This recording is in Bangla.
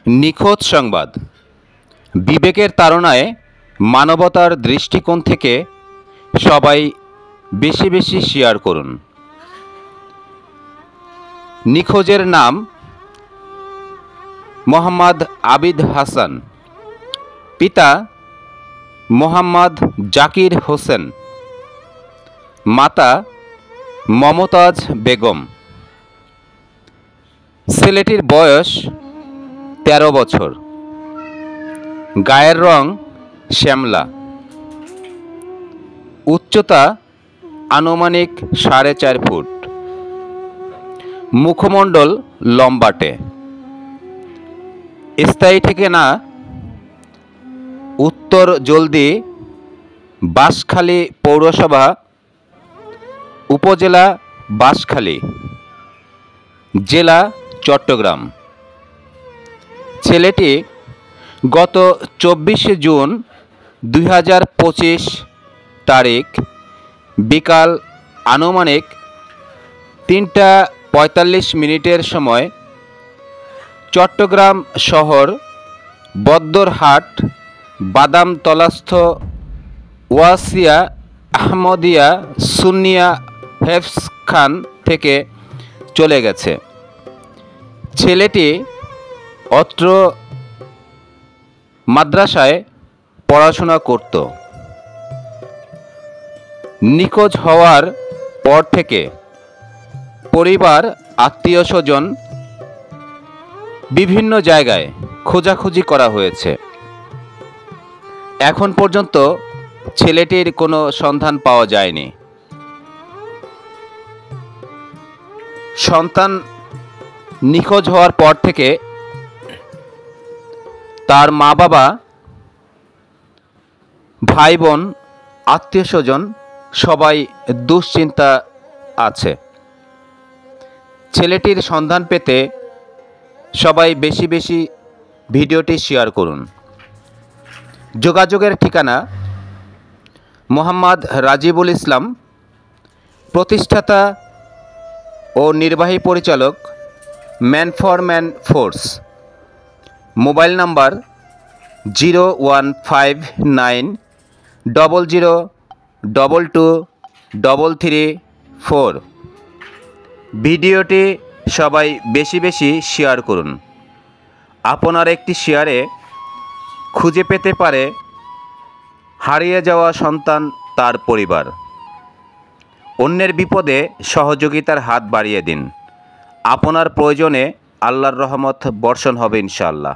নিখোঁজ সংবাদ। বিবেকের তাড়নায় মানবতার দৃষ্টিকোণ থেকে সবাই বেশি বেশি শেয়ার করুন। নিখোঁজের নাম মোহাম্মদ আবিদ হাসান, পিতা মোহাম্মদ জাকির হোসেন, মাতা মমতাজ বেগম। ছেলেটির বয়স 13 বছর, গায়ের রং শ্যামলা, উচ্চতা আনুমানিক 4.5 ফুট, মুখমণ্ডল লম্বাটে। স্থায়ী ঠিকানা উত্তর জলদি, বাঁশখালী পৌরসভা, উপজেলা বাঁশখালী, জেলা চট্টগ্রাম। ছেলেটি গত 24 জুন 2025 তারিখ বিকাল আনুমানিক 3:45 সময় চট্টগ্রাম শহর বদ্দরহাট বাদামতলাস্থ ওয়াসিয়া আহমদিয়া সুন্নিয়া হেফজখান থেকে চলে গেছে। ছেলেটি অত্র মাদ্রাসায় পড়াশোনা করত। নিখোঁজ হওয়ার পর থেকে পরিবার, আত্মীয়স্বজন বিভিন্ন জায়গায় খোঁজাখুঁজি করা হয়েছে। এখন পর্যন্ত ছেলেটির কোনো সন্ধান পাওয়া যায়নি। সন্তান নিখোঁজ হওয়ার পর থেকে তার মা বাবা, ভাই বোন, আত্মীয়স্বজন সবাই দুশ্চিন্তা আছে। ছেলেটির সন্ধান পেতে সবাই বেশি বেশি ভিডিওটি শেয়ার করুন। যোগাযোগের ঠিকানা মোহাম্মদ রাজিবুল ইসলাম, প্রতিষ্ঠাতা ও নির্বাহী পরিচালক, man for man force. Mobile number 01590022334। ভিডিওটি সবাই বেশি বেশি শেয়ার করুন। আপনার একটি শেয়ারে খুঁজে পেতে পারে হারিয়ে যাওয়া সন্তান, তার পরিবার। অন্যের বিপদে সহযোগিতার হাত বাড়িয়ে দিন। আপনার প্রয়োজনে আল্লাহর রহমত বর্ষণ হবে ইনশাআল্লাহ।